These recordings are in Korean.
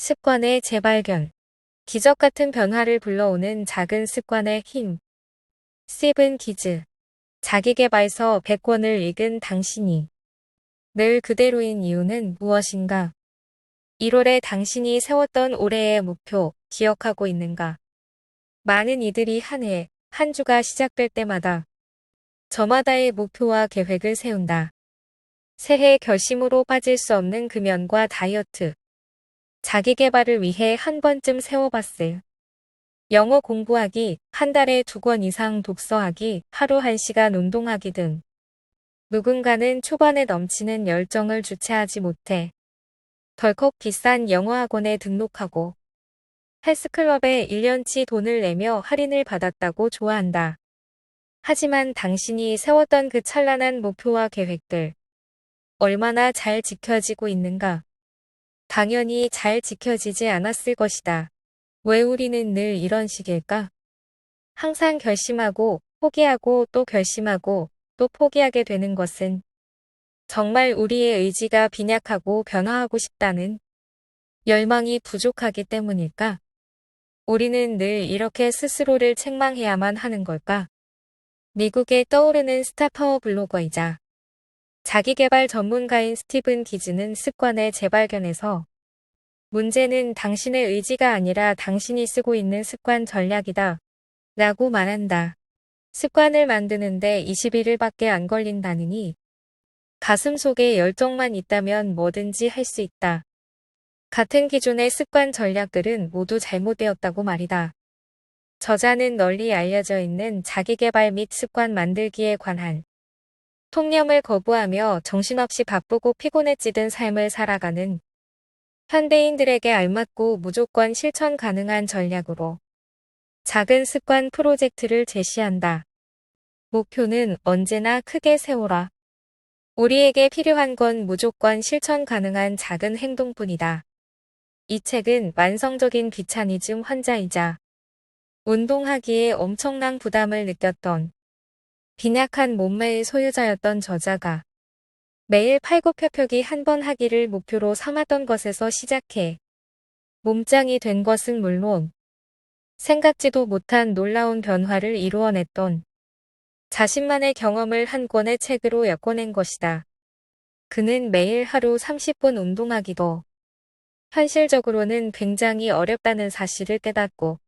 습관의 재발견. 기적 같은 변화를 불러오는 작은 습관의 힘. 스티븐 키즈. 자기계발서 100권을 읽은 당신이 늘 그대로인 이유는 무엇인가? 1월에 당신이 세웠던 올해의 목표 기억하고 있는가? 많은 이들이 한 해, 한 주가 시작될 때마다 저마다의 목표와 계획을 세운다. 새해 결심으로 빠질 수 없는 금연과 다이어트. 자기계발을 위해 한 번쯤 세워봤을. 영어 공부하기, 한 달에 2권 이상 독서하기, 하루 1시간 운동하기 등. 누군가는 초반에 넘치는 열정을 주체하지 못해 덜컥 비싼 영어학원에 등록하고 헬스클럽에 1년치 돈을 내며 할인을 받았다고 좋아한다. 하지만 당신이 세웠던 그 찬란한 목표와 계획들, 얼마나 잘 지켜지고 있는가? 당연히 잘 지켜지지 않았을 것이다. 왜 우리는 늘 이런 식일까? 항상 결심하고, 포기하고, 또 결심하고, 또 포기하게 되는 것은 정말 우리의 의지가 빈약하고 변화하고 싶다는 열망이 부족하기 때문일까? 우리는 늘 이렇게 스스로를 책망해야만 하는 걸까? 미국의 떠오르는 스타 파워 블로거이자 자기계발 전문가인 스티븐 키즈는 습관의 재발견에서 문제는 당신의 의지가 아니라 당신이 쓰고 있는 습관 전략이다 라고 말한다. 습관을 만드는데 21일밖에 안 걸린다느니 가슴속에 열정만 있다면 뭐든지 할 수 있다. 같은 기존의 습관 전략들은 모두 잘못되었다고 말이다. 저자는 널리 알려져 있는 자기계발 및 습관 만들기에 관한 통념을 거부하며 정신없이 바쁘고 피곤에 찌든 삶을 살아가는 현대인들에게 알맞고 무조건 실천 가능한 전략으로 작은 습관 프로젝트를 제시한다. 목표는 언제나 크게 세워라. 우리에게 필요한 건 무조건 실천 가능한 작은 행동뿐이다. 이 책은 만성적인 귀차니즘 환자이자 운동하기에 엄청난 부담을 느꼈던 빈약한 몸매의 소유자였던 저자가 매일 팔굽혀펴기 한 번 하기를 목표로 삼았던 것에서 시작해 몸짱이 된 것은 물론 생각지도 못한 놀라운 변화를 이루어냈던 자신만의 경험을 한 권의 책으로 엮어낸 것이다. 그는 매일 하루 30분 운동하기도 현실적으로는 굉장히 어렵다는 사실을 깨닫고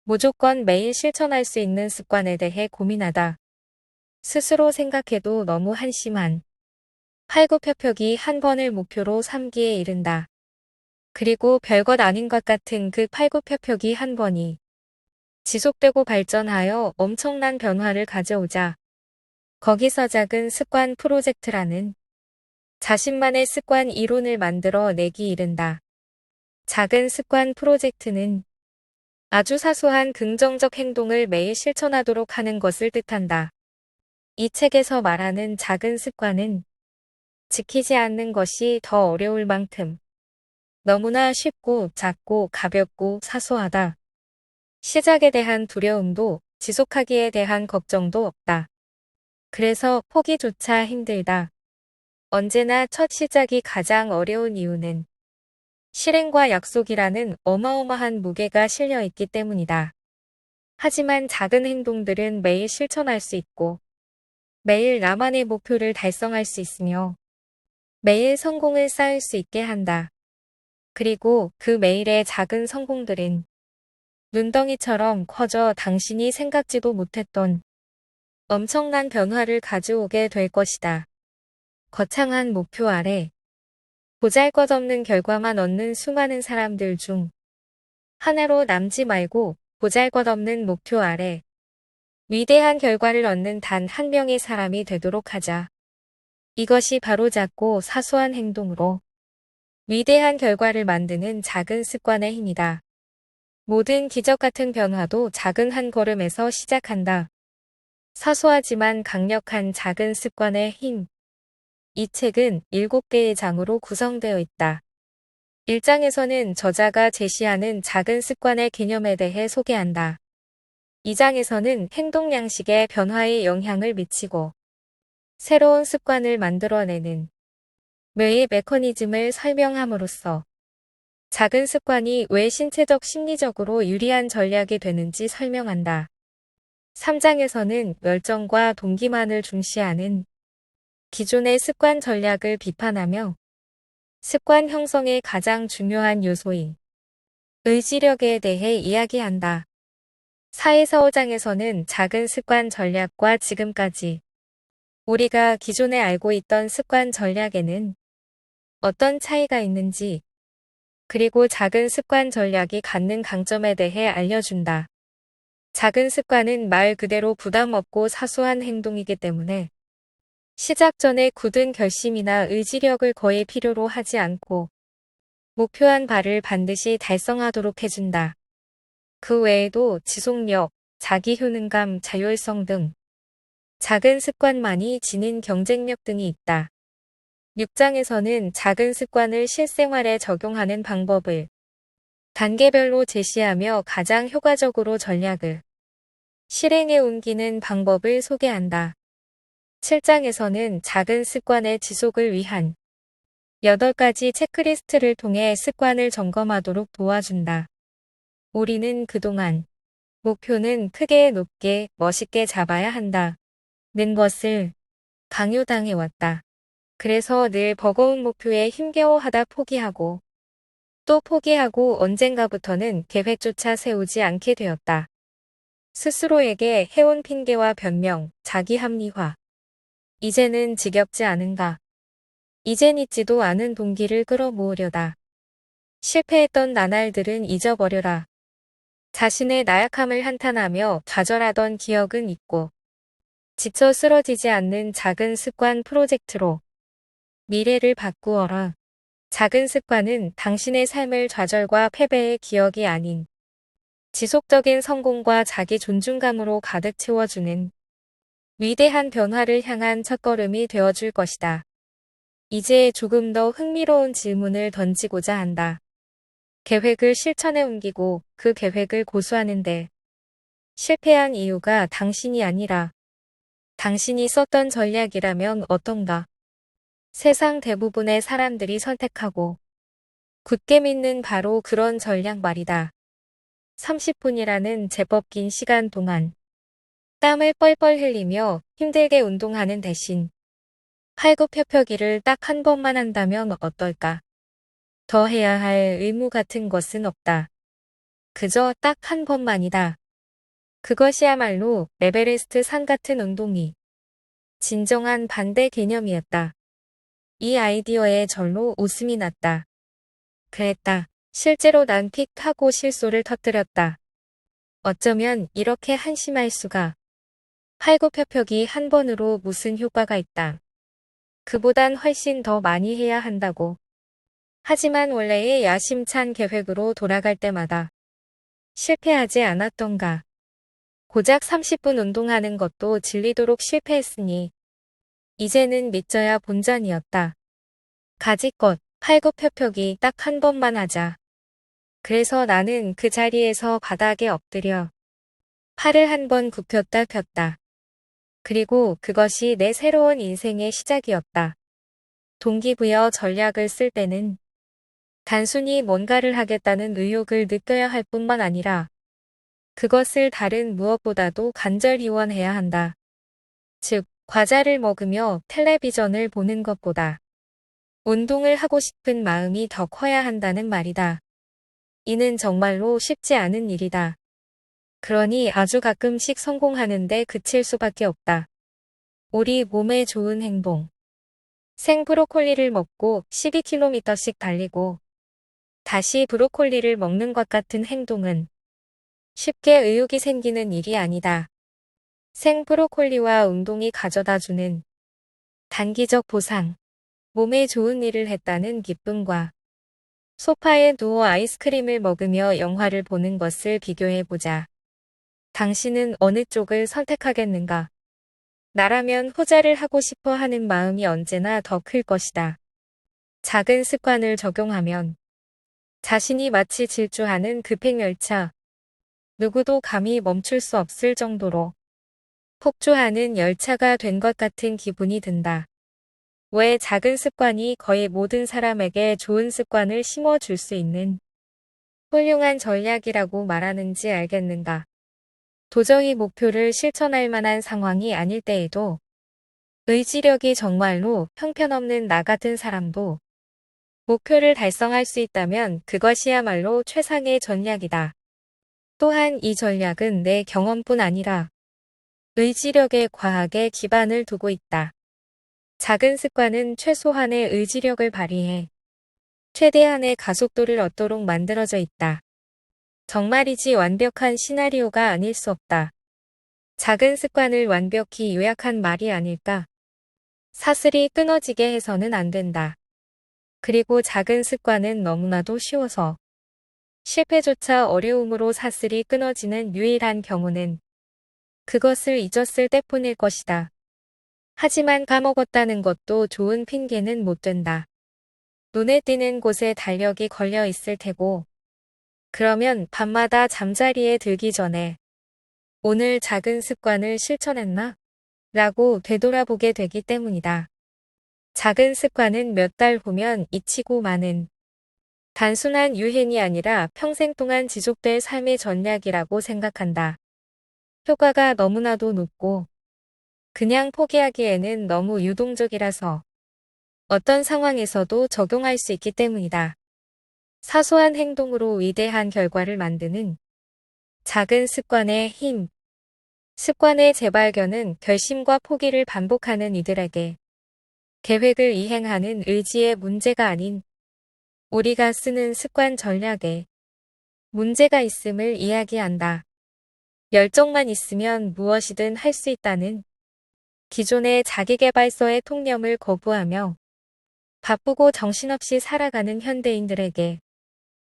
무조건 매일 실천할 수 있는 습관에 대해 고민하다. 스스로 생각해도 너무 한심한 팔굽혀펴기 한 번을 목표로 삼기에 이른다. 그리고 별것 아닌 것 같은 그 팔굽혀펴기 한 번이 지속되고 발전하여 엄청난 변화를 가져오자 거기서 작은 습관 프로젝트라는 자신만의 습관 이론을 만들어 내기 이른다. 작은 습관 프로젝트는 아주 사소한 긍정적 행동을 매일 실천하도록 하는 것을 뜻한다. 이 책에서 말하는 작은 습관은 지키지 않는 것이 더 어려울 만큼 너무나 쉽고 작고 가볍고 사소하다. 시작에 대한 두려움도 지속하기에 대한 걱정도 없다. 그래서 포기조차 힘들다. 언제나 첫 시작이 가장 어려운 이유는 실행과 약속이라는 어마어마한 무게가 실려 있기 때문이다. 하지만 작은 행동들은 매일 실천할 수 있고 매일 나만의 목표를 달성할 수 있으며 매일 성공을 쌓을 수 있게 한다. 그리고 그 매일의 작은 성공들은 눈덩이처럼 커져 당신이 생각지도 못했던 엄청난 변화를 가져오게 될 것이다. 거창한 목표 아래 보잘것없는 결과만 얻는 수많은 사람들 중 하나로 남지 말고 보잘것없는 목표 아래 위대한 결과를 얻는 단 한 명의 사람이 되도록 하자. 이것이 바로 작고 사소한 행동으로 위대한 결과를 만드는 작은 습관의 힘이다. 모든 기적 같은 변화도 작은 한 걸음에서 시작한다. 사소하지만 강력한 작은 습관의 힘. 이 책은 7개의 장으로 구성되어 있다. 1장에서는 저자가 제시하는 작은 습관의 개념에 대해 소개한다. 2장에서는 행동 양식의 변화에 영향을 미치고 새로운 습관을 만들어내는 뇌의 메커니즘을 설명함으로써 작은 습관이 왜 신체적 심리적으로 유리한 전략이 되는지 설명한다. 3장에서는 열정과 동기만을 중시하는 기존의 습관 전략을 비판하며 습관 형성의 가장 중요한 요소인 의지력에 대해 이야기한다. 4에서 5장에서는 작은 습관 전략과 지금까지 우리가 기존에 알고 있던 습관 전략에는 어떤 차이가 있는지, 그리고 작은 습관 전략이 갖는 강점에 대해 알려준다. 작은 습관은 말 그대로 부담 없고 사소한 행동이기 때문에 시작 전에 굳은 결심이나 의지력을 거의 필요로 하지 않고 목표한 바를 반드시 달성하도록 해준다. 그 외에도 지속력, 자기 효능감, 자율성 등 작은 습관만이 지닌 경쟁력 등이 있다. 6장에서는 작은 습관을 실생활에 적용하는 방법을 단계별로 제시하며 가장 효과적으로 전략을 실행에 옮기는 방법을 소개한다. 7장에서는 작은 습관의 지속을 위한 8가지 체크리스트를 통해 습관을 점검하도록 도와준다. 우리는 그동안 목표는 크게, 높게, 멋있게 잡아야 한다. 는 것을 강요당해왔다. 그래서 늘 버거운 목표에 힘겨워하다 포기하고 또 포기하고 언젠가부터는 계획조차 세우지 않게 되었다. 스스로에게 해온 핑계와 변명, 자기 합리화. 이제는 지겹지 않은가? 이젠 있지도 않은 동기를 끌어모으려다. 실패했던 나날들은 잊어버려라. 자신의 나약함을 한탄하며 좌절하던 기억은 있고 지쳐 쓰러지지 않는 작은 습관 프로젝트로 미래를 바꾸어라. 작은 습관은 당신의 삶을 좌절과 패배의 기억이 아닌 지속적인 성공과 자기 존중감으로 가득 채워주는 위대한 변화를 향한 첫걸음이 되어줄 것이다. 이제 조금 더 흥미로운 질문을 던지고자 한다. 계획을 실천에 옮기고 그 계획을 고수하는데 실패한 이유가 당신이 아니라 당신이 썼던 전략이라면 어떤가? 세상 대부분의 사람들이 선택하고 굳게 믿는 바로 그런 전략 말이다. 30분이라는 제법 긴 시간 동안 땀을 뻘뻘 흘리며 힘들게 운동하는 대신 팔굽혀펴기를 딱 한 번만 한다면 어떨까? 더 해야 할 의무 같은 것은 없다. 그저 딱 한 번만이다. 그것이야말로 에베레스트 산 같은 운동이 진정한 반대 개념이었다. 이 아이디어에 절로 웃음이 났다. 그랬다. 실제로 난 픽하고 실소를 터뜨렸다. 어쩌면 이렇게 한심할 수가. 팔굽혀펴기 한 번으로 무슨 효과가 있다. 그보단 훨씬 더 많이 해야 한다고. 하지만 원래의 야심찬 계획으로 돌아갈 때마다 실패하지 않았던가. 고작 30분 운동하는 것도 질리도록 실패했으니 이제는 믿져야 본전이었다. 가지껏 팔굽혀펴기 딱 한 번만 하자. 그래서 나는 그 자리에서 바닥에 엎드려 팔을 한 번 굽혔다 폈다. 그리고 그것이 내 새로운 인생의 시작이었다. 동기부여 전략을 쓸 때는 단순히 뭔가를 하겠다는 의욕을 느껴야 할 뿐만 아니라 그것을 다른 무엇보다도 간절히 원해야 한다. 즉, 과자를 먹으며 텔레비전을 보는 것보다 운동을 하고 싶은 마음이 더 커야 한다는 말이다. 이는 정말로 쉽지 않은 일이다. 그러니 아주 가끔씩 성공하는데 그칠 수밖에 없다. 우리 몸에 좋은 행동. 생 브로콜리를 먹고 12km씩 달리고 다시 브로콜리를 먹는 것 같은 행동은 쉽게 의욕이 생기는 일이 아니다. 생 브로콜리와 운동이 가져다주는 단기적 보상, 몸에 좋은 일을 했다는 기쁨과 소파에 누워 아이스크림을 먹으며 영화를 보는 것을 비교해보자. 당신은 어느 쪽을 선택하겠는가? 나라면 후자를 하고 싶어 하는 마음이 언제나 더 클 것이다. 작은 습관을 적용하면 자신이 마치 질주하는 급행열차, 누구도 감히 멈출 수 없을 정도로 폭주하는 열차가 된 것 같은 기분이 든다. 왜 작은 습관이 거의 모든 사람에게 좋은 습관을 심어줄 수 있는 훌륭한 전략이라고 말하는지 알겠는가? 도저히 목표를 실천할 만한 상황이 아닐 때에도 의지력이 정말로 형편없는 나 같은 사람도 목표를 달성할 수 있다면 그것이야말로 최상의 전략이다. 또한 이 전략은 내 경험뿐 아니라 의지력에 과하게 기반을 두고 있다. 작은 습관은 최소한의 의지력을 발휘해 최대한의 가속도를 얻도록 만들어져 있다. 정말이지 완벽한 시나리오가 아닐 수 없다. 작은 습관을 완벽히 요약한 말이 아닐까? 사슬이 끊어지게 해서는 안 된다. 그리고 작은 습관은 너무나도 쉬워서 실패조차 어려움으로 사슬이 끊어지는 유일한 경우는 그것을 잊었을 때뿐일 것이다. 하지만 까먹었다는 것도 좋은 핑계는 못 된다. 눈에 띄는 곳에 달력이 걸려 있을 테고, 그러면 밤마다 잠자리에 들기 전에 오늘 작은 습관을 실천했나? 라고 되돌아보게 되기 때문이다. 작은 습관은 몇 달 후면 잊히고 마는 단순한 유행이 아니라 평생 동안 지속될 삶의 전략이라고 생각한다. 효과가 너무나도 높고 그냥 포기하기에는 너무 유동적이라서 어떤 상황에서도 적용할 수 있기 때문이다. 사소한 행동으로 위대한 결과를 만드는 작은 습관의 힘. 습관의 재발견은 결심과 포기를 반복하는 이들에게 계획을 이행하는 의지의 문제가 아닌 우리가 쓰는 습관 전략에 문제가 있음을 이야기한다. 열정만 있으면 무엇이든 할 수 있다는 기존의 자기계발서의 통념을 거부하며 바쁘고 정신없이 살아가는 현대인들에게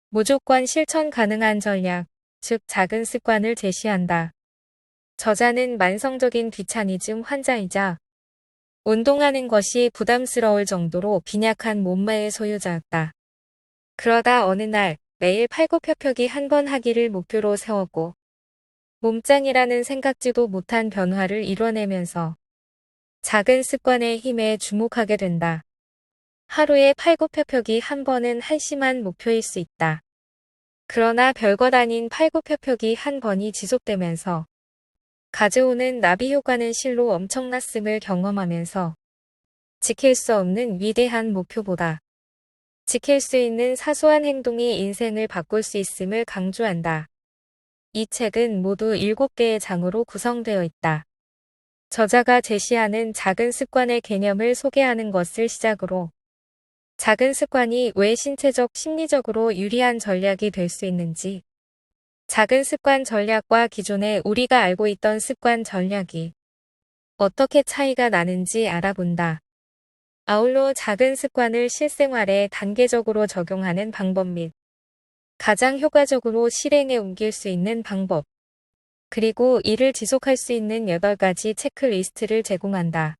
무조건 실천 가능한 전략, 즉 작은 습관을 제시한다. 저자는 만성적인 귀차니즘 환자이자 운동하는 것이 부담스러울 정도로 빈약한 몸매의 소유자였다. 그러다 어느 날 매일 팔굽혀펴기 한 번 하기를 목표로 세웠고 몸짱이라는 생각지도 못한 변화를 이뤄내면서 작은 습관의 힘에 주목하게 된다. 하루에 팔굽혀펴기 한 번은 한심한 목표일 수 있다. 그러나 별것 아닌 팔굽혀펴기 한 번이 지속되면서 가져오는 나비 효과는 실로 엄청났음을 경험하면서 지킬 수 없는 위대한 목표보다 지킬 수 있는 사소한 행동이 인생을 바꿀 수 있음을 강조한다. 이 책은 모두 7개의 장으로 구성되어 있다. 저자가 제시하는 작은 습관의 개념을 소개하는 것을 시작으로 작은 습관이 왜 신체적, 심리적으로 유리한 전략이 될 수 있는지, 작은 습관 전략과 기존에 우리가 알고 있던 습관 전략이 어떻게 차이가 나는지 알아본다. 아울러 작은 습관을 실생활에 단계적으로 적용하는 방법 및 가장 효과적으로 실행에 옮길 수 있는 방법, 그리고 이를 지속할 수 있는 8가지 체크리스트를 제공한다.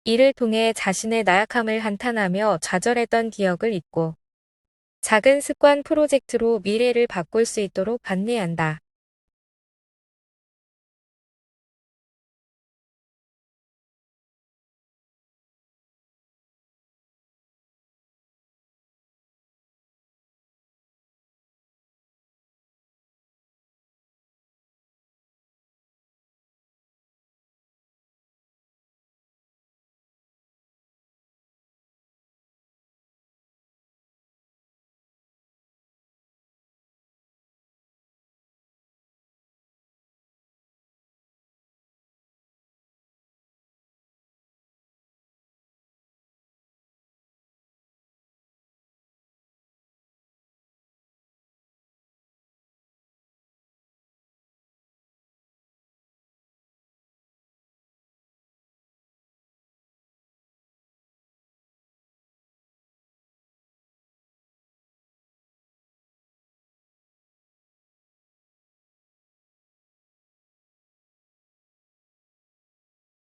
이를 통해 자신의 나약함을 한탄하며 좌절했던 기억을 잊고 작은 습관 프로젝트로 미래를 바꿀 수 있도록 안내한다.